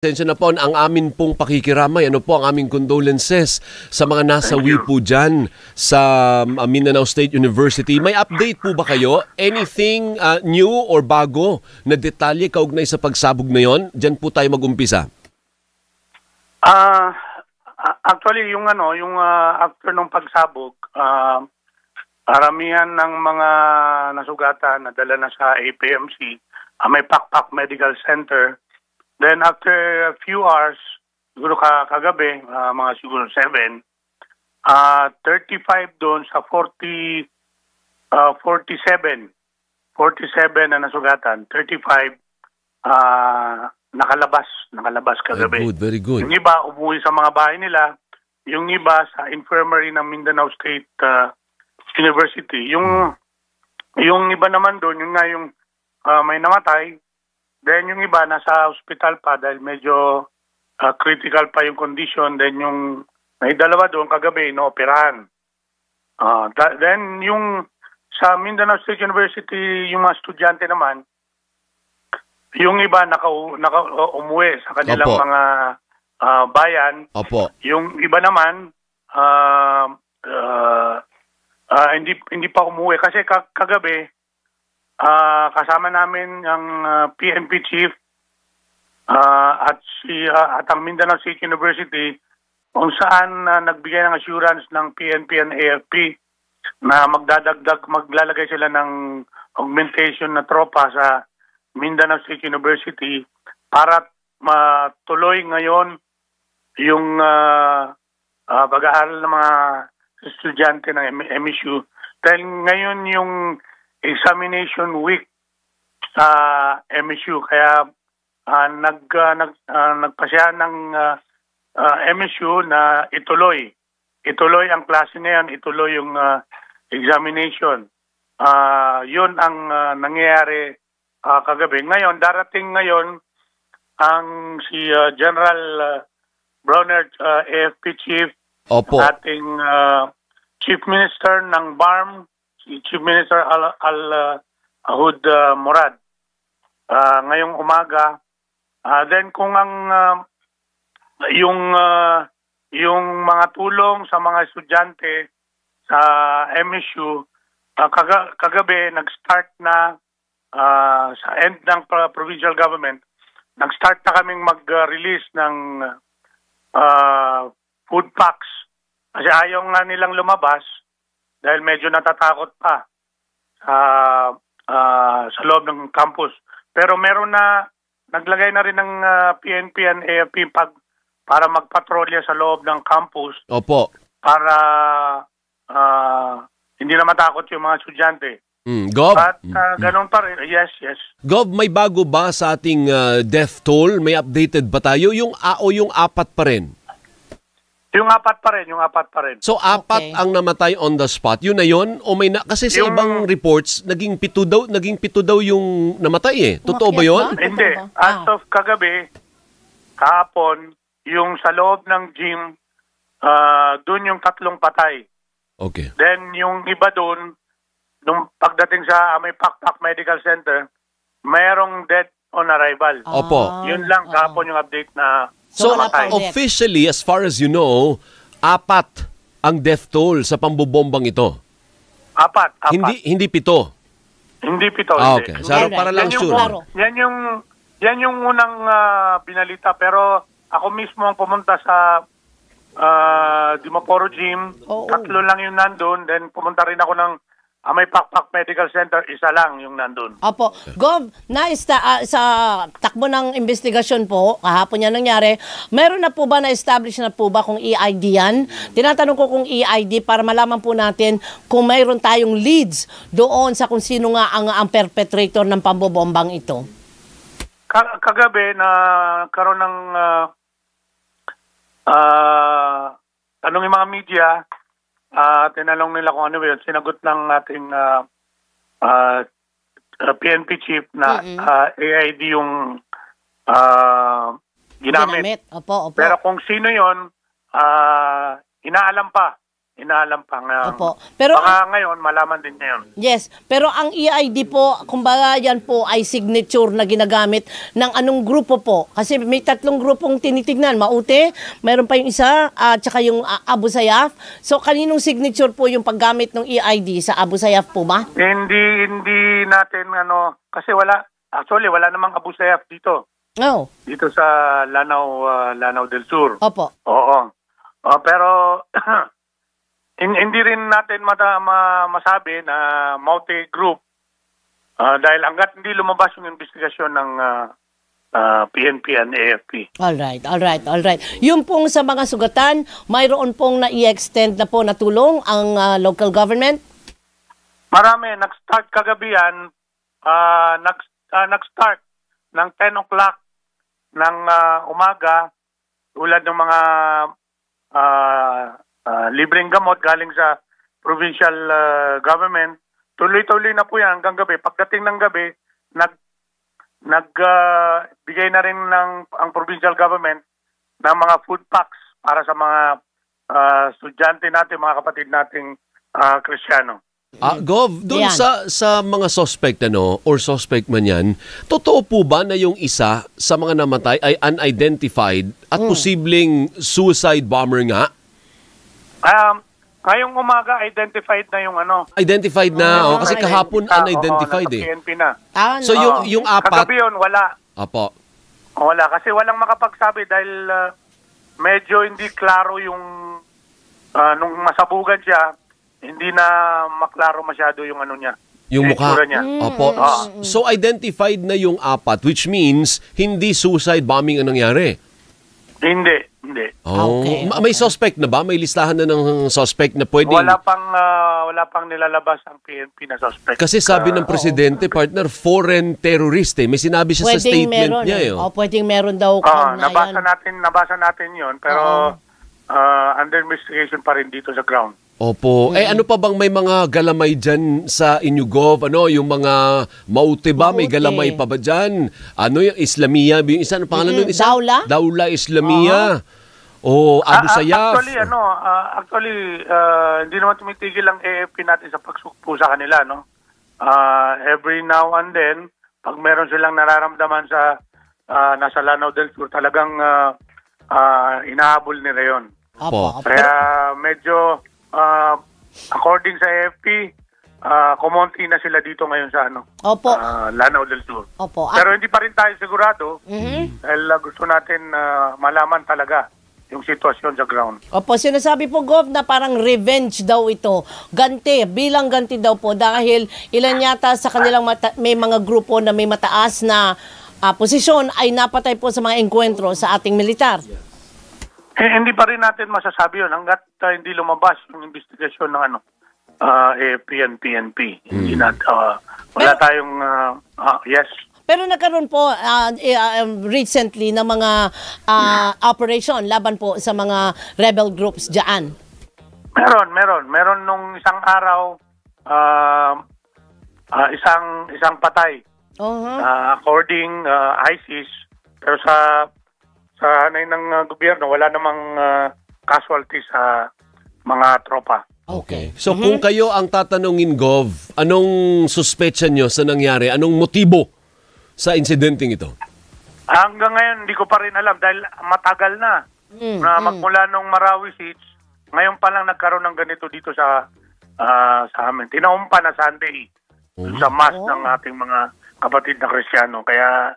Pasensya na po ang amin pong pakikiramay. Ano po ang aming condolences sa mga nasawi po dyan sa Mindanao State University. May update po ba kayo? Anything new or bago na detalye kaugnay sa pagsabog na yon? Diyan po tayo mag-umpisa. Actually, yung after nung pagsabog, karamihan ng mga nasugatan na dala na sa APMC, may Pakpak Medical Center. Then after a few hours, siguro kagabi, mga siguro 7, 35 doon sa 47 na nasugatan, 35 nakalabas kagabi. Very good. Yung iba umuwi sa mga bahay nila, yung iba sa infirmary ng Mindanao State University. Yung iba naman doon, yung may namatay. Then yung iba nasa hospital pa dahil medyo critical pa yung condition. Then yung may dalawa doon kagabi inooperahan. Then yung sa Mindanao State University, yung mga estudyante naman, yung iba umuwi sa kanilang mga bayan. Opo. Yung iba naman hindi pa umuwi kasi kagabi kasama namin ang PNP chief at ang Mindanao State University kung saan nagbigay ng assurance ng PNP and AFP na maglalagay sila ng augmentation na tropa sa Mindanao State University para matuloy ngayon yung pag-aaral ng mga estudyante ng MSU. Dahil ngayon yung examination week sa MSU, kaya nagpasya ng MSU na ituloy ang klase ngayon, ituloy yung examination. Yun ang nangyayari kagabi. Ngayon, darating ngayon ang si General Browner, AFP Chief, Opo. ating Chief Minister ng BARM, si Chief Minister Al-Ahud Murad ngayong umaga. Then kung ang yung mga tulong sa mga estudyante sa MSU kagabi nag-start na sa end ng provincial government, nag-start na kaming mag-release ng food packs kasi ayaw nga nilang lumabas dahil medyo natatakot pa sa loob ng campus. Pero meron na, naglagay na rin ng PNP and AFP para magpatrolya sa loob ng campus. Opo. Para hindi na matakot yung mga estudyante. Gob? At ganun pa rin. Yes. Gob, may bago ba sa ating death toll? May updated ba tayo? Yung apat pa rin? Yung apat pa rin. So, apat ang namatay on the spot. Yun na yun? O may kasi sa ibang reports, naging pito daw yung namatay eh. Totoo ba yun? Hindi. As of kagabi, kahapon, yung sa loob ng gym, dun yung 3 patay. Okay. Then, yung iba dun, nung pagdating sa may Pakpak Medical Center, mayroong death on arrival. Opo. Yun lang, kahapon yung update na So, officially, as far as you know, 4 ang death toll sa pambobombang ito. 4. Hindi 7. Hindi 7. Okay. So, para lang sure. Yan yung unang binalita. Pero ako mismo ang pumunta sa Dimaporo Gym. 3 lang yung nandun. Then pumunta rin ako ng may Pakpak Medical Center, 1 lang yung nandun. Opo. Gov, sa takbo ng investigasyon po, kahapon yan nangyari, meron na po ba na-establish na po ba kung EID yan? Tinatanong ko kung EID para malaman po natin kung mayroon tayong leads doon sa kung sino nga ang perpetrator ng pambobombang ito. Kagabi na karon ng tanong yung mga media, tinanong nila kung ano yun, sinagot ng ating PNP chief na AID yung ginamit. Opo. Pero kung sino yun, inaalam pa inaalam pa. Opo. Pero baka ngayon, malaman din ngayon. yes, pero ang EID po, kumbaga yan po ay signature na ginagamit ng anong grupo po? Kasi may 3 grupong tinitignan. Maute, mayroon pa yung isa, at saka yung Abu Sayyaf. So, kaninong signature po yung paggamit ng EID sa Abu Sayyaf po ba? Hindi natin, kasi wala namang Abu Sayyaf dito. Oh. Dito sa Lanao del Sur. Opo. Oo. Pero hindi rin natin masabi na multi-group dahil hanggat hindi lumabas yung investigasyon ng PNP and AFP. Alright. Yung pong sa mga sugatan, mayroon pong na-i-extend na po na tulong ang local government? Marami. Nag-start kagabi yan. Nag-start ng 10 o'clock ng umaga tulad ng mga libreng gamot galing sa provincial government. Tuloy-tuloy na po yan hanggang gabi. Pagdating ng gabi, nagbigay na rin ang provincial government ng mga food packs para sa mga estudyante natin, mga kapatid nating Kristiyano. Gov, doon sa mga suspect or suspect man yan, totoo po ba na yung isa sa mga namatay ay unidentified at posibleng suicide bomber nga? Ngayong umaga, identified na yung Identified na, kasi kahapon unidentified PNP na. So yung apat... Kagabi yun, wala. Apo. Wala, kasi walang makapagsabi dahil medyo hindi klaro yung nung masabugan siya, hindi na maklaro masyado yung niya. Yung mukha. Niya. Opo. So identified na yung apat, which means hindi suicide bombing ang nangyari. Hindi. Oh. Okay. May suspect na ba? May listahan na ng suspect na pwedeng... Wala pang nilalabas ang PNP na suspect. Kasi sabi ng presidente, partner, foreign terrorist May sinabi siya sa statement niya. Pwedeng meron daw. Nabasa natin yun, pero under investigation pa rin dito sa ground. Opo. Ano pa bang may mga galamay dyan sa inyo, Gov? Yung mga maute ba? May galamay pa ba dyan? Yung Islamia? Yung isa, pangalan nun isa? Daula Islamia. Abu Sayyaf. Actually, hindi naman tumitigil ang AFP natin sa pagsukpo sa kanila, no? Every now and then, pag meron silang nararamdaman sa nasa Lanao del Sur, talagang inahabol nila yun. Opo. Kaya medyo according sa AFP, kumonti na sila dito ngayon sa Lanao del Sur. Opo. Pero hindi pa rin tayo sigurado dahil gusto natin malaman talaga yung sitwasyon sa ground. Opo, sinasabi po, Gov, na parang revenge daw ito. Bilang ganti daw po dahil ilan yata sa kanilang may mga grupo na may mataas na posisyon ay napatay po sa mga engkwentro sa ating militar. Hindi pa rin natin masasabi yun hanggat hindi lumabas yung investigasyon ng AFP and PNP. Hindi wala tayong yes. Pero nagkaroon po recently ng mga operation laban po sa mga rebel groups dyan. Meron nung isang araw isang patay. According ISIS, pero sa hanay ng gobyerno, wala namang casualties sa mga tropa. Okay. So kung kayo ang tatanungin, Gov, anong suspetsa nyo sa nangyari? Anong motibo sa insidenteng ito? Hanggang ngayon, hindi ko pa rin alam dahil matagal na. Magmula nung Marawi Siege, ngayon pa lang nagkaroon ng ganito dito sa amin. Tinaumpa na Sunday sa mass ng ating mga kapatid na Kristiyano. Kaya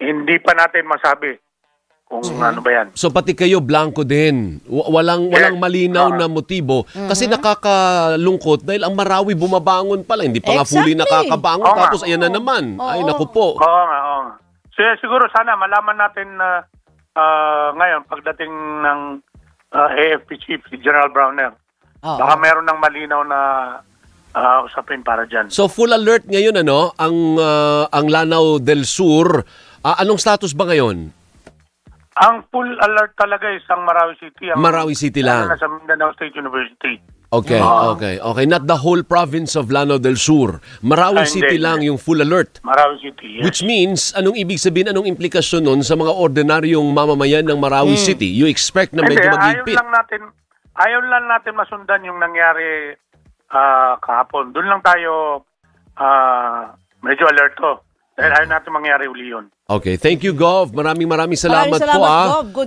hindi pa natin masabi kung ano ba yan. So pati kayo blanco din. Walang malinaw na motibo. Kasi nakakalungkot dahil ang Marawi bumabangon pala. Hindi pa nga fully nakakabangon. Tapos ayan na naman. Ay, naku po. Oo nga. So, siguro sana malaman natin ngayon pagdating ng AFP Chief, si General Browner. Baka meron ng malinaw na usapin para dyan. So full alert ngayon ang Lanao del Sur. Anong status ba ngayon? Ang full alert talaga isang Marawi City. Marawi City lang. Sa Mindanao State University. Okay. Not the whole province of Lanao del Sur. Marawi City lang yung full alert. Marawi City, yes. Which means, anong ibig sabihin, anong implikasyon nun sa mga ordinaryong mamamayan ng Marawi City? You expect na medyo maghigpit? ayaw lang natin masundan yung nangyari kahapon. Doon lang tayo medyo alerto. Dahil ayaw natin mangyari uli yun. Okay, thank you, Gov. Maraming salamat, Maraming salamat, po. Gov. Good